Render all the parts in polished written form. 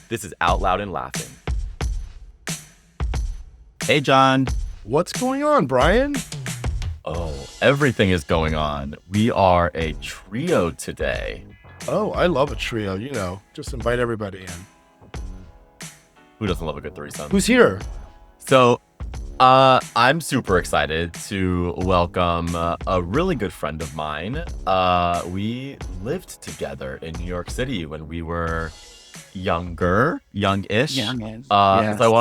This is Out Loud and Laughing. Hey, Jon. What's going on, Bryan? Oh, everything is going on. We are a trio today. Oh, I love a trio, just invite everybody in. Who doesn't love a good threesome? Who's here? So, I'm super excited to welcome a really good friend of mine. We lived together in New York City when we were youngish. Yes. So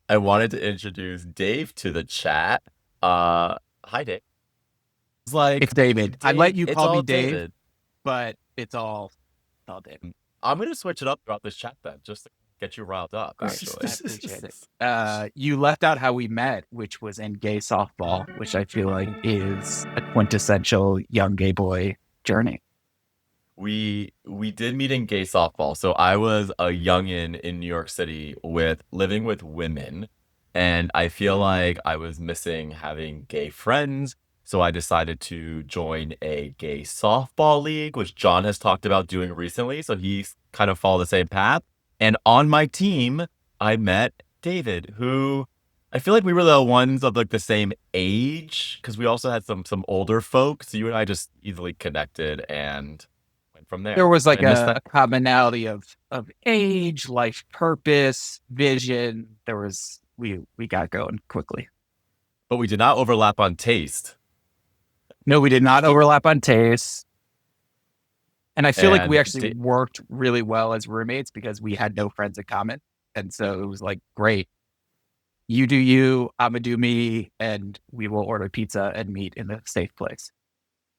I wanted to introduce Dave to the chat. Hi, Dave. It's David. I'd let you it's call all me Dave, David. but it's all David. I'm gonna switch it up throughout this chat then, just to get you riled up. Great. Actually, I appreciate it. You left out how we met, which was in gay softball, which I feel like is a quintessential young gay boy journey. we did meet in gay softball. So I was a youngin in New York City living with women, and I feel like I was missing having gay friends. So I decided to join a gay softball league, which Jon has talked about doing recently. So he's kind of followed the same path. And on my team, I met David, who I feel like we were the ones of like the same age, because we also had some older folks. So you and I just easily connected and went from there. There was like I missed a commonality of age, life purpose, vision. We got going quickly. But we did not overlap on taste. No, we did not overlap on tastes. And I feel like we And actually worked really well as roommates because we had no friends in common. And so it was like, great. You do you, I'm going to do me, and we will order pizza and meet in a safe place.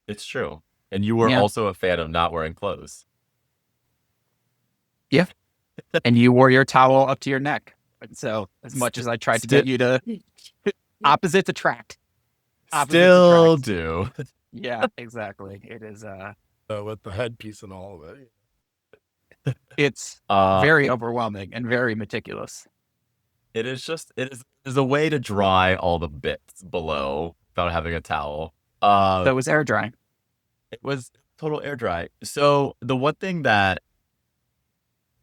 It's true. And you were Yeah. also a fan of not wearing clothes. Yeah. And you wore your towel up to your neck. And so as much as I tried to get you to opposites attract. Still do. Yeah, exactly. It is With the headpiece and all of it. it's very overwhelming and very meticulous. It is a way to dry all the bits below without having a towel. So it was air drying. It was total air dry. So the one thing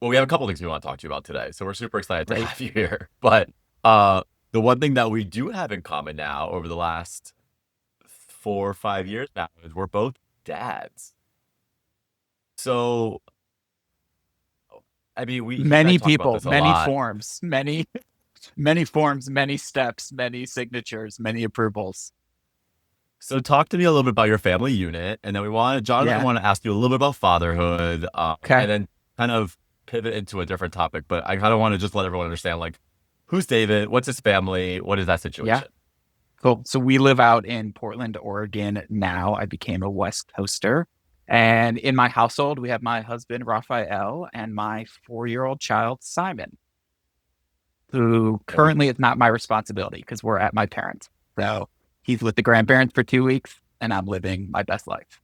we have a couple things we want to talk to you about today. So we're super excited to have you here. But the one thing that we do have in common now over the last 4 or 5 years now is we're both dads. So, I mean, Many talk about people, this a many lot. forms, many forms, many steps, many signatures, many approvals. So talk to me a little bit about your family unit, and then Jon and I want to ask you a little bit about fatherhood, and then kind of pivot into a different topic. But I kind of want to just let everyone understand, like, who's David? What's his family? What is that situation? Yeah. Cool. So we live out in Portland, Oregon now. I became a West Coaster. And in my household, we have my husband, Rafael, and my 4-year-old child, Simon, who currently is not my responsibility because we're at my parents'. So he's with the grandparents for 2 weeks, and I'm living my best life.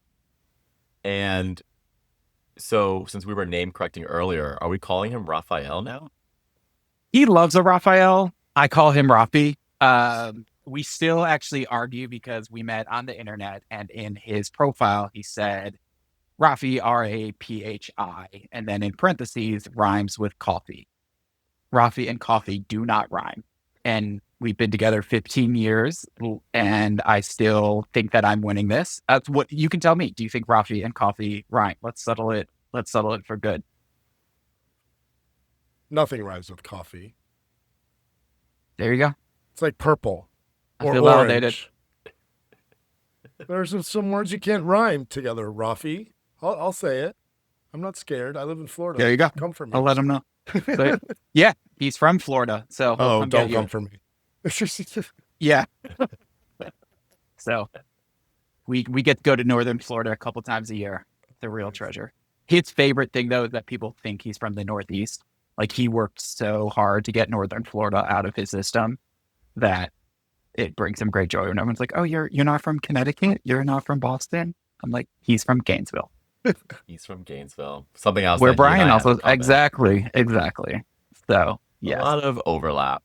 And so since we were name correcting earlier, are we calling him Rafael now? He loves a Rafael. I call him Rafi. We still actually argue because we met on the internet, and in his profile, he said Rafi, R-A-P-H-I, and then in parentheses, rhymes with coffee. Rafi and coffee do not rhyme. And we've been together 15 years, and I still think that I'm winning this. That's what you can tell me. Do you think Rafi and coffee rhyme? Let's settle it. Let's settle it for good. Nothing rhymes with coffee. There you go. It's like purple I or feel orange. validated. There's some words you can't rhyme together, Rafi. I'll say it. I'm not scared. I live in Florida. There you go. Come for me. I'll let him know. So, yeah, he's from Florida. So don't come for me. Yeah. So we get to go to northern Florida a couple times a year. It's a real treasure. His favorite thing, though, is that people think he's from the Northeast. Like, he worked so hard to get northern Florida out of his system that it brings him great joy when everyone's like, oh, you're not from Connecticut? You're not from Boston? I'm like, he's from Gainesville. He's from Gainesville. Something else. Where that you and Bryan I have also, in common. exactly. So, yeah. A lot of overlap.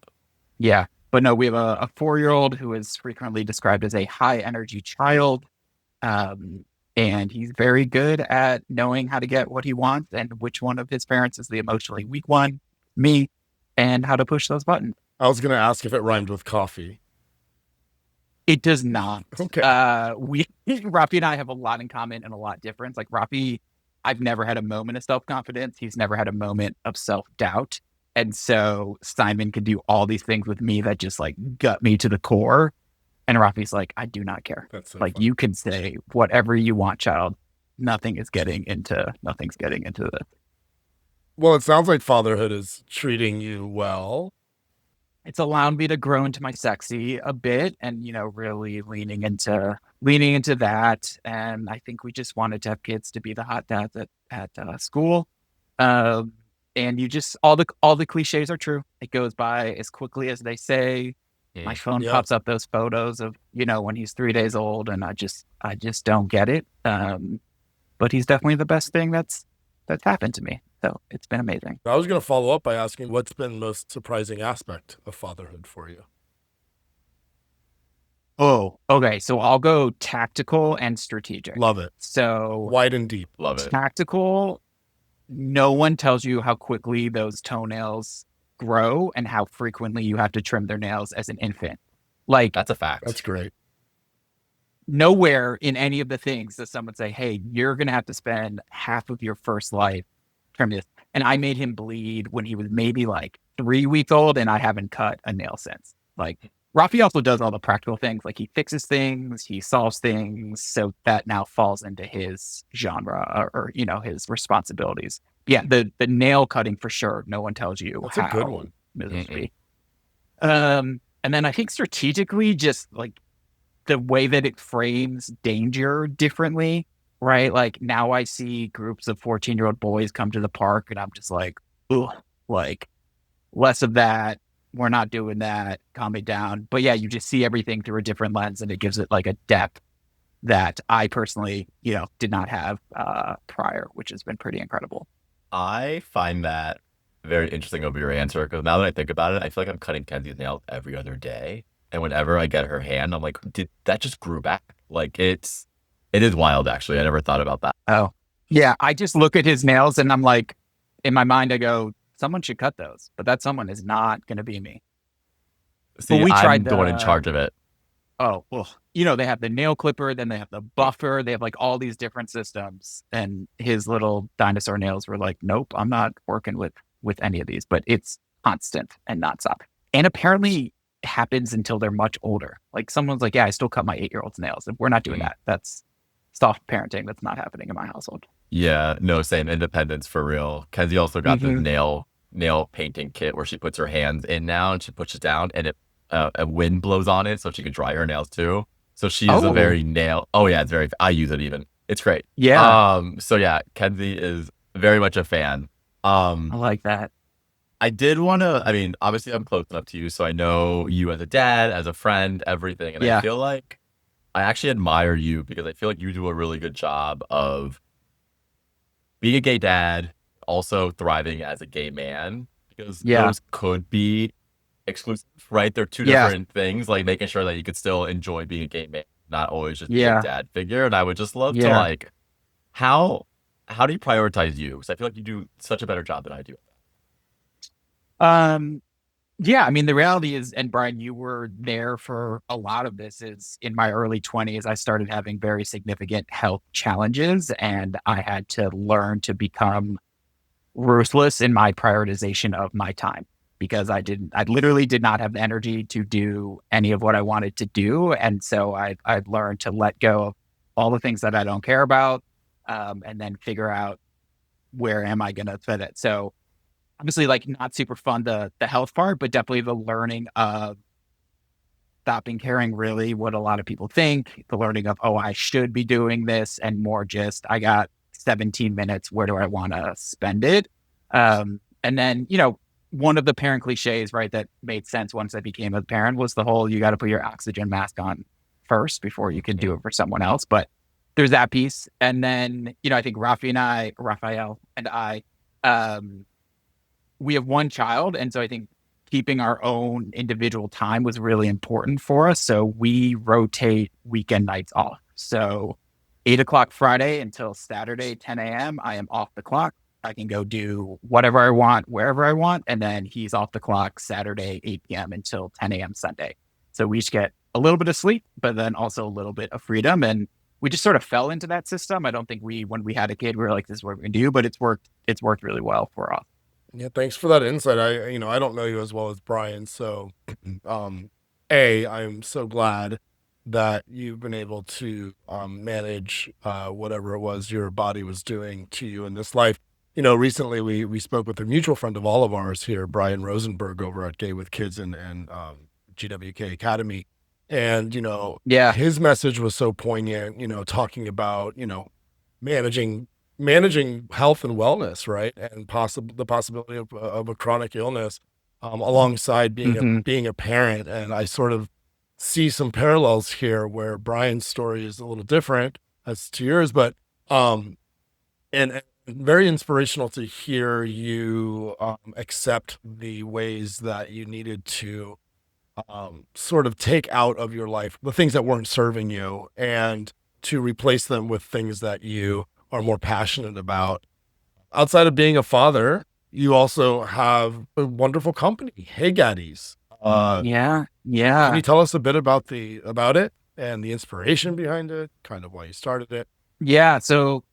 Yeah. But no, we have a 4-year-old who is frequently described as a high energy child. And he's very good at knowing how to get what he wants and which one of his parents is the emotionally weak one, me, and how to push those buttons. I was going to ask if it rhymed with coffee. It does not. Okay. Rafi and I have a lot in common and a lot different. Like Rafi, I've never had a moment of self-confidence. He's never had a moment of self-doubt. And so Simon could do all these things with me that just like gut me to the core. And Rafi's like, I do not care. That's so like fun. you can say whatever you want, child. Nothing's getting into this. Well, it sounds like fatherhood is treating you well. It's allowed me to grow into my sexy a bit and, really leaning into that. And I think we just wanted to have kids to be the hot dads at school. And you just, all the cliches are true. It goes by as quickly as they say. My phone Yeah. pops up those photos of, when he's 3 days old, and I just don't get it. But he's definitely the best thing that's happened to me. So it's been amazing. I was going to follow up by asking what's been the most surprising aspect of fatherhood for you? Oh, okay. So I'll go tactical and strategic. Love it. So Wide and deep. Love it. Tactical, no one tells you how quickly those toenails grow and how frequently you have to trim their nails as an infant. Like, That's a fact. That's great. nowhere in any of the things does someone say, hey, you're going to have to spend half of your first life trimming this. And I made him bleed when he was maybe like 3 weeks old, and I haven't cut a nail since. Like, Rafi also does all the practical things. Like, he fixes things, he solves things. So that now falls into his genre or his responsibilities. Yeah, the nail cutting for sure. No one tells you That's how a good one. this is be. And then I think strategically, just like the way that it frames danger differently, right? Like now I see groups of 14-year-old boys come to the park, and I'm just like, ugh, like less of that. We're not doing that. Calm it down. But yeah, you just see everything through a different lens, and it gives it like a depth that I personally, did not have prior, which has been pretty incredible. I find that very interesting over your answer because now that I think about it, I feel like I'm cutting Kenzie's nails every other day. And whenever I get her hand, I'm like, did that just grew back? Like it is wild actually. I never thought about that. Oh, yeah. I just look at his nails and I'm like, in my mind, I go, someone should cut those, but that someone is not going to be me. See, we I'm tried the one in charge of it. Oh, well, they have the nail clipper, then they have the buffer, they have like all these different systems. And his little dinosaur nails were like, nope, I'm not working with any of these, but it's constant and nonstop. And apparently happens until they're much older. Like someone's like, yeah, I still cut my 8-year-old's nails. And we're not doing that. That's soft parenting. That's not happening in my household. Yeah, no, same independence for real. Kenzie also got this nail painting kit where she puts her hands in now and she pushes down and it a wind blows on it so she can dry her nails too. So she is a very nail. Oh yeah, it's very. I use it even. It's great. Yeah. So yeah, Kenzie is very much a fan. I like that. I did want to. I mean, obviously, I'm close enough to you, so I know you as a dad, as a friend, everything, and I feel like I actually admire you because I feel like you do a really good job of being a gay dad, also thriving as a gay man because those could be exclusive, right? They're two different things, like making sure that you could still enjoy being a gay man, not always just be a dad figure. And I would just love to like, how do you prioritize you? Because I feel like you do such a better job than I do. Yeah, I mean, the reality is, and Bryan, you were there for a lot of this, is in my early 20s, I started having very significant health challenges, and I had to learn to become ruthless in my prioritization of my time because I literally did not have the energy to do any of what I wanted to do. And so I learned to let go of all the things that I don't care about, and then figure out where am I going to fit it. So obviously, like, not super fun, the health part, but definitely the learning of stopping caring really what a lot of people think, the learning of, oh, I should be doing this, and more just, I got 17 minutes, where do I want to spend it? And then, one of the parent cliches, right, that made sense once I became a parent was the whole, you got to put your oxygen mask on first before you can do it for someone else. But there's that piece. And then, I think Rafael and I, we have one child. And so I think keeping our own individual time was really important for us. So we rotate weekend nights off. So 8 o'clock Friday until Saturday, 10 a.m. I am off the clock. I can go do whatever I want, wherever I want. And then he's off the clock Saturday, 8 p.m. until 10 a.m. Sunday. So we each get a little bit of sleep, but then also a little bit of freedom. And we just sort of fell into that system. I don't think when we had a kid, we were like, this is what we're going to do, but it's worked. It's worked really well for us. Yeah, thanks for that insight. I don't know you as well as Brian, so um, I'm so glad that you've been able to manage whatever it was your body was doing to you in this life. Recently we spoke with a mutual friend of all of ours here, Brian Rosenberg, over at Gay with Kids and GWK Academy, and Yeah. his message was so poignant. Talking about managing managing health and wellness, right? And the possibility of a chronic illness alongside Hmm. being a parent. And I sort of see some parallels here where Brian's story is a little different as to yours, but um, and very inspirational to hear you accept the ways that you needed to sort of take out of your life the things that weren't serving you and to replace them with things that you are more passionate about. Outside of being a father, you also have a wonderful company. Hey, Gaddies. Yeah. Can you Yeah. tell us a bit about it and the inspiration behind it, kind of why you started it? Yeah. So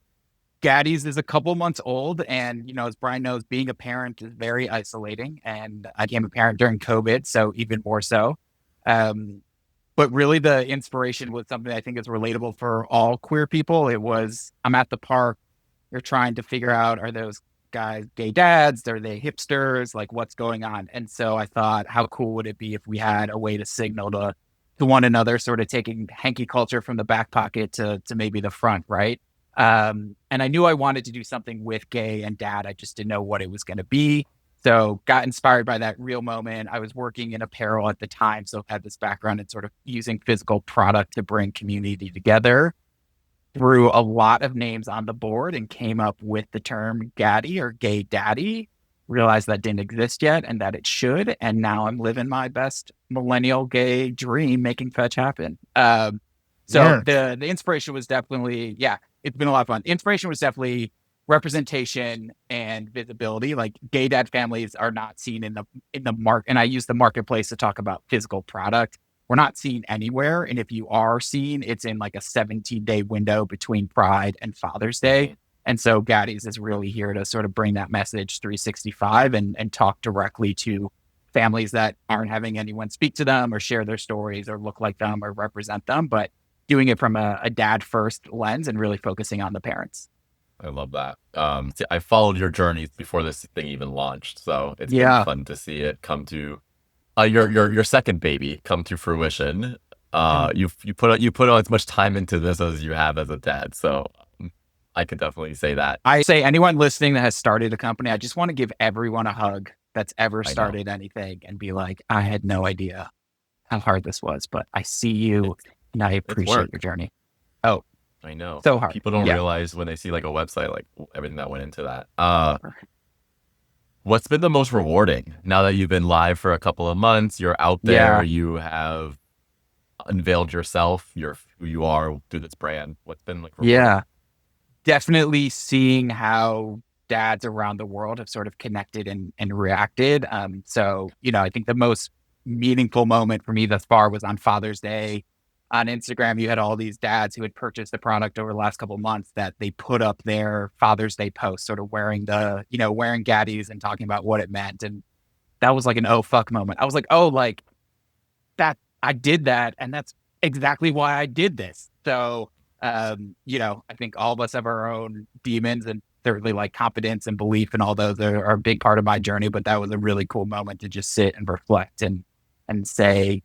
Gaddies is a couple months old. And, as Brian knows, being a parent is very isolating. And I became a parent during COVID, so even more so. Um, but really, the inspiration was something I think is relatable for all queer people. It was, I'm at the park, you're trying to figure out, are those guys gay dads? Are they hipsters? Like, what's going on? And so I thought, how cool would it be if we had a way to signal to one another, sort of taking hanky culture from the back pocket to maybe the front, right? And I knew I wanted to do something with gay and dad. I just didn't know what it was going to be. So got inspired by that real moment. I was working in apparel at the time, so had this background in sort of using physical product to bring community together. Threw a lot of names on the board and came up with the term Gaddy or gay daddy. Realized that didn't exist yet and that it should. And now I'm living my best millennial gay dream, making fetch happen. So Yeah. the inspiration was definitely, yeah, it's been a lot of fun. Inspiration was definitely representation and visibility. Like gay dad families are not seen in the market, and I use the marketplace to talk about physical product. We're not seen anywhere, and if you are seen, it's in like a 17-day window between Pride and Father's Day. And so Gaddies is really here to sort of bring that message 365 and talk directly to families that aren't having anyone speak to them or share their stories or look like them or represent them, but doing it from a dad first lens and really focusing on the parents. I love that. I followed your journey before this thing even launched, so it's been Yeah. fun to see it come to your second baby come to fruition. You put as much time into this as you have as a dad, so I could definitely say that. I say anyone listening that has started a company, I just want to give everyone a hug that's ever I know started anything and be like, I had no idea how hard this was, but I see you it's and I it's appreciate your work. journey. Oh, I know so hard. people don't Yeah. realize when they see like a website, like everything that went into that. What's been the most rewarding now that you've been live for a couple of months? You're out there. Yeah. You have unveiled yourself. You're who you are through this brand. What's been like rewarding? Yeah. Definitely seeing how dads around the world have sort of connected and reacted. So, I think the most meaningful moment for me thus far was on Father's Day. On Instagram, you had all these dads who had purchased the product over the last couple of months that they put up their Father's Day post, sort of wearing Gaddies and talking about what it meant. And that was like an oh fuck moment. I was like, oh, like that I did that, and that's exactly why I did this. So, I think all of us have our own demons, and certainly like confidence and belief and all those are a big part of my journey. But that was a really cool moment to just sit and reflect and say,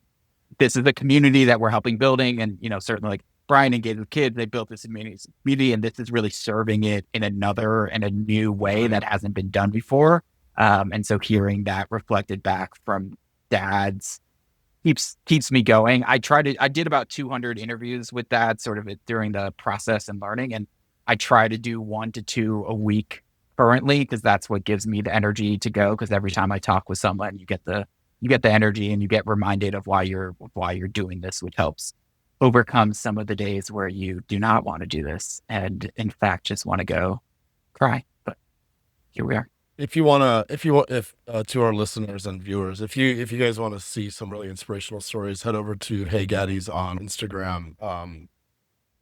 this is the community that we're helping building, and certainly like Brian engaged with kids, they built this community, and this is really serving it in a new way that hasn't been done before. And so hearing that reflected back from dads keeps me going. I did about 200 interviews with that sort of during the process and learning, and I try to do 1 to 2 a week currently because that's what gives me the energy to go. Because every time I talk with someone, you get the energy and you get reminded of why you're doing this, which helps. overcome some of the days where you do not want to do this and in fact just want to go cry. But here we are. If you want to, if you want, if to our listeners and viewers, if you guys want to see some really inspirational stories, head over to Hey Gaddies on Instagram.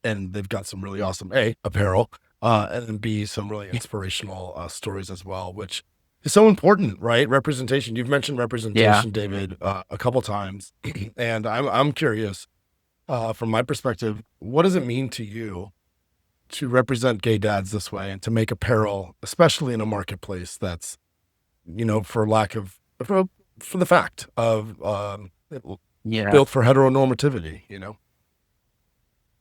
And they've got some really awesome apparel, and then B, some really inspirational stories as well, which is so important, right? Representation. You've mentioned Yeah. representation, David, a couple times, and I'm curious, from my perspective, what does it mean to you to represent gay dads this way and to make apparel, especially in a marketplace that's, for lack of for the fact of Yeah. built for heteronormativity.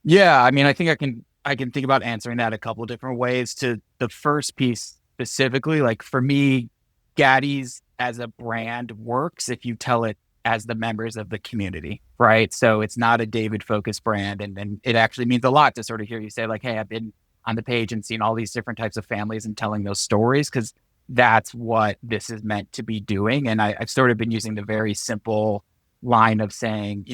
Yeah. I mean, I can think about answering that a couple different ways. To the first piece specifically, like for me, Gaddies as a brand works if you tell it as the members of the community, right? So it's not a David focused brand. And it actually means a lot to sort of hear you say, like, hey, I've been on the page and seen all these different types of families and telling those stories, because that's what this is meant to be doing. And I've sort of been using the very simple line of saying,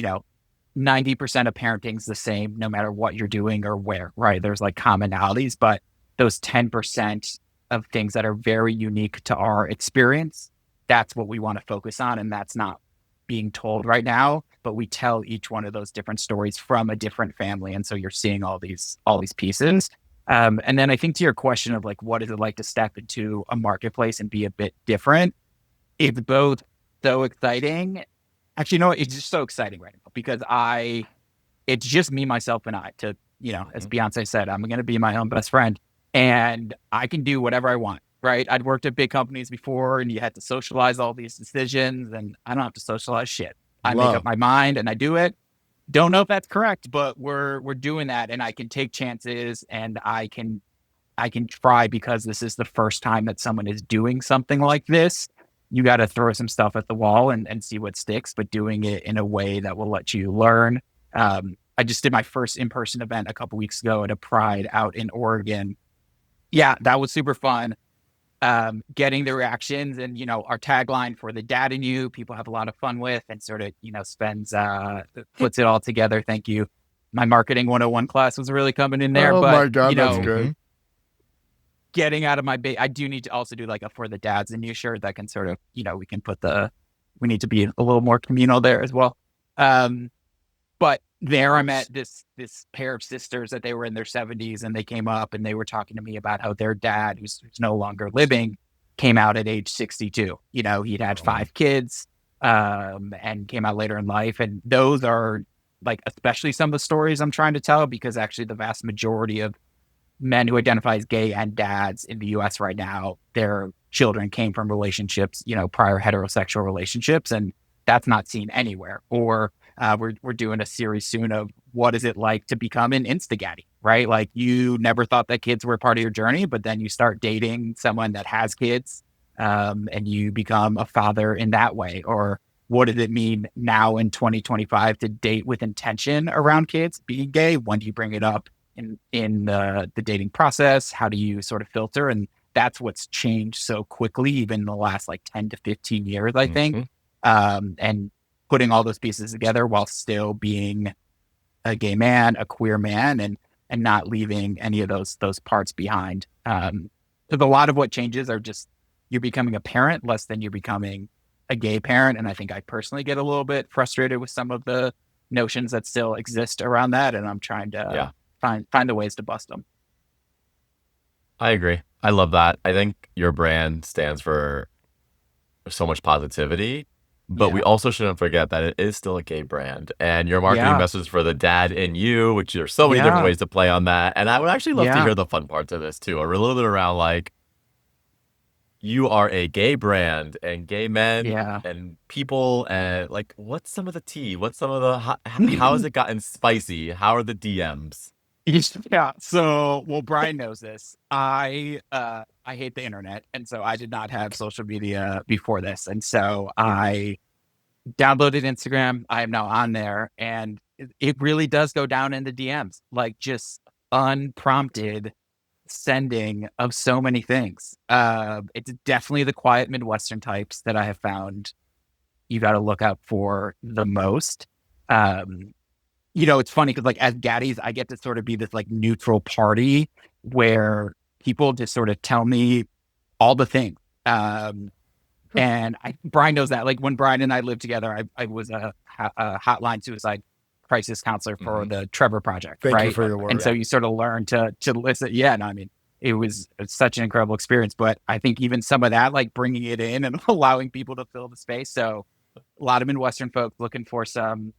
90% of parenting's the same no matter what you're doing or where, right? There's like commonalities, but those 10% of things that are very unique to our experience, that's what we want to focus on. And that's not being told right now, but we tell each one of those different stories from a different family. And so you're seeing all these pieces. And then I think to your question of like, what is it like to step into a marketplace and be a bit different? It's both so exciting. Actually, no, it's just so exciting right now because it's just me, myself, and I. As Mhm. Beyonce said, I'm going to be my own best friend, and I can do whatever I want. Right? I'd worked at big companies before, and you had to socialize all these decisions, and I don't have to socialize shit. I make up Love. my mind, and I do it. Don't know if that's correct, but we're doing that, and I can take chances, and I can try because this is the first time that someone is doing something like this. You got to throw some stuff at the wall and see what sticks, but doing it in a way that will let you learn. I just did my first in-person event a couple weeks ago at a Pride out in Oregon. Yeah, that was super fun. Getting the reactions and, our tagline for the dad in you, people have a lot of fun with and sort of, puts it all together. Thank you. My marketing 101 class was really coming in there, Oh but, my God, that's Mhm. great. getting out of my base. I do need to also do like a for the dads in you shirt that can sort of, we need to be a little more communal there as well. Um, but there I met this pair of sisters that they were in their 70s and they came up and they were talking to me about how their dad, who's no longer living, came out at age 62. He'd had Oh, wow. 5 kids, and came out later in life. And those are like, especially some of the stories I'm trying to tell, because actually the vast majority of men who identify as gay and dads in the US right now, their children came from relationships, prior heterosexual relationships, and that's not seen anywhere. Or we're doing a series soon of what is it like to become an Gaddy, right? Like you never thought that kids were part of your journey, but then you start dating someone that has kids, and you become a father in that way. Or what does it mean now in 2025 to date with intention around kids being gay? When do you bring it up in the dating process? How do you sort of filter? And that's what's changed so quickly, even in the last like 10 to 15 years, I think. Mhm. And putting all those pieces together while still being a gay man, a queer man, and not leaving any of those parts behind. Because a lot of what changes are just you're becoming a parent less than you're becoming a gay parent. And I think I personally get a little bit frustrated with some of the notions that still exist around that. And I'm trying to Yeah, find the ways to bust them. I agree. I love that. I think your brand stands for so much positivity, but we Yeah. also shouldn't forget that it is still a gay brand and your marketing Yeah. message for the dad in you, which there's so many different Yeah. ways to play on that. And I would actually love to Yeah. hear the fun parts of this too, or a little bit around like you are a gay brand and gay men Yeah. and people and like what's some of the tea? What's some of the how has it gotten spicy? How are the DMs? Yeah. So, well, Brian knows this. I hate the internet, and so I did not have social media before this, and so I downloaded Instagram. I am now on there, and it really does go down in the DMs, like just unprompted sending of so many things. It's definitely the quiet Midwestern types that I have found you got to look out for the most. Um, it's funny because like as Gaddies, I get to sort of be this like neutral party where people just sort of tell me all the things. And Bryan knows that. Like when Bryan and I lived together, I was a hotline suicide crisis counselor for the Trevor Project. Thank you right? for your work. And so you sort of learn to listen. Yeah, no, I mean, it's such an incredible experience. But I think even some of that, like bringing it in and allowing people to fill the space. So a lot of Midwestern folks looking for some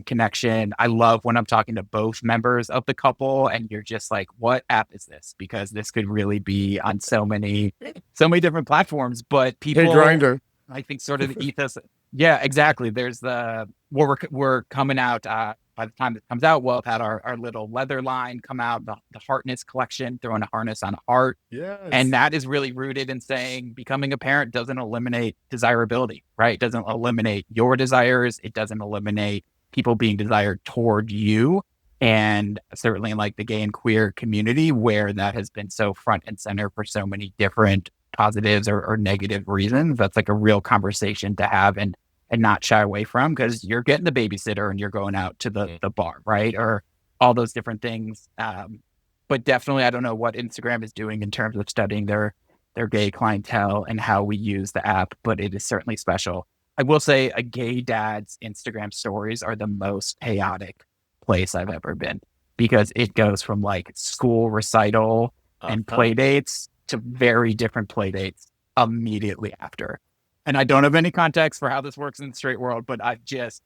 connection. I love when I'm talking to both members of the couple and you're just like, what app is this? Because this could really be on so many different platforms, but people, Hey, Grinder. I think sort of the ethos. Yeah, exactly. There's we're coming out, by the time it comes out, we'll have had our little leather line come out, the Heartness collection, throwing a harness on a heart. Yes. And that is really rooted in saying becoming a parent doesn't eliminate desirability, right? It doesn't eliminate your desires. It doesn't eliminate people being desired toward you. And certainly in like the gay and queer community where that has been so front and center for so many different positives or negative reasons, that's like a real conversation to have and not shy away from, because you're getting the babysitter and you're going out to the bar, right? Or all those different things. But definitely, I don't know what Instagram is doing in terms of studying their gay clientele and how we use the app, but it is certainly special. I will say a gay dad's Instagram stories are the most chaotic place I've ever been, because it goes from like school recital and play dates to very different play dates immediately after. And I don't have any context for how this works in the straight world, but it's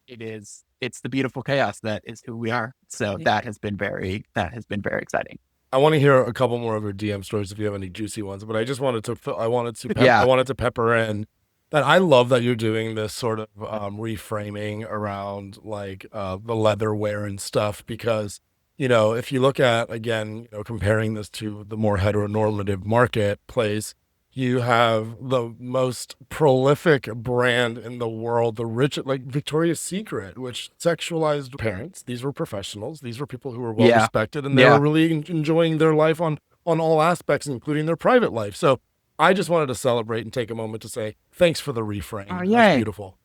the beautiful chaos that is who we are. So that has been very exciting. I want to hear a couple more of your DM stories if you have any juicy ones, but I just wanted to pepper in that I love that you're doing this sort of reframing around like the leather wear and stuff, because, if you look at, again, comparing this to the more heteronormative marketplace, you have the most prolific brand in the world, the rich, like Victoria's Secret, which sexualized parents. These were professionals. These were people who were well respected, and they were really enjoying their life on all aspects, including their private life. So I just wanted to celebrate and take a moment to say thanks for the reframe. That's beautiful.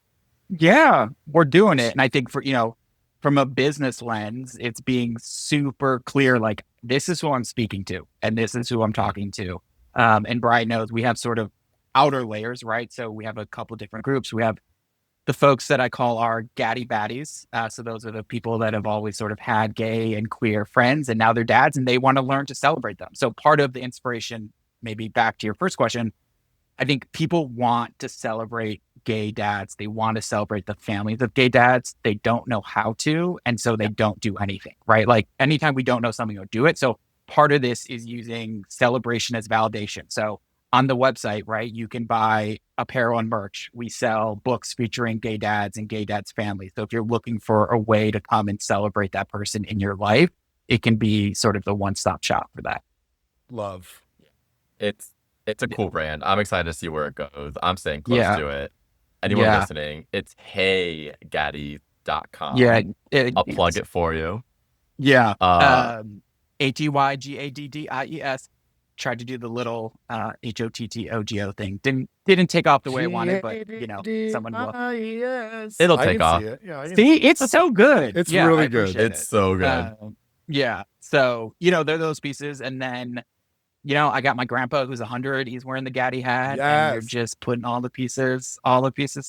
Yeah, we're doing it. And I think from a business lens, it's being super clear, like this is who I'm speaking to and this is who I'm talking to. And Bryan knows we have sort of outer layers, right? So we have a couple different groups. We have the folks that I call our Gadi baddies. So those are the people that have always sort of had gay and queer friends, and now they're dads and they want to learn to celebrate them. So part of the inspiration, maybe back to your first question, I think people want to celebrate gay dads. They want to celebrate the families of gay dads. They don't know how to, and so they don't do anything, right? Like anytime we don't know something, we'll do it. So part of this is using celebration as validation. So on the website, right, you can buy apparel and merch. We sell books featuring gay dads and gay dads' families. So if you're looking for a way to come and celebrate that person in your life, it can be sort of the one-stop shop for that. Love. It's a cool brand. I'm excited to see where it goes. I'm staying close to it. Anyone listening, it's heygaddies.com. Yeah. I'll plug it for you. Yeah. HEYGADDIES. Tried to do the little HOTTOGO thing. Didn't take off the way I wanted, but someone will. It'll take off. See it. Yeah, See, it's so good. It's really good. It's so good. Yeah. So, there are those pieces. And then, I got my grandpa who's 100. He's wearing the Gadi hat. Yes. And you're just putting all the pieces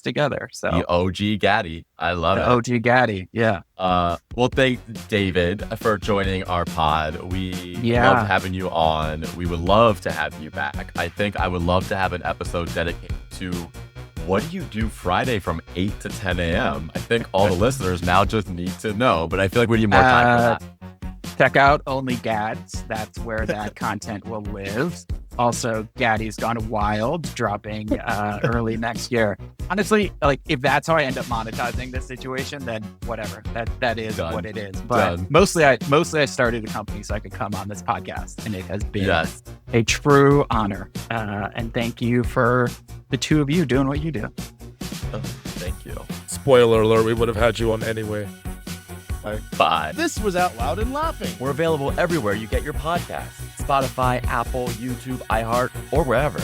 together. So the OG Gadi. I love it. OG Gadi. Yeah. Well, thank David for joining our pod. We loved having you on. We would love to have you back. I think I would love to have an episode dedicated to what do you do Friday from 8 to 10 a.m. I think all the listeners now just need to know, but I feel like we need more time for that. Check out Only Gads. That's where that content will live. Also, Gaddy's Gone Wild, dropping early next year. Honestly, like if that's how I end up monetizing this situation, then whatever. That is Done. what it is. But mostly I started a company so I could come on this podcast, and it has been a true honor. And thank you for the two of you doing what you do. Oh, thank you. Spoiler alert, we would have had you on anyway. Bye. This was Out Loud and Laughing. We're available everywhere you get your podcasts. Spotify, Apple, YouTube, iHeart, or wherever.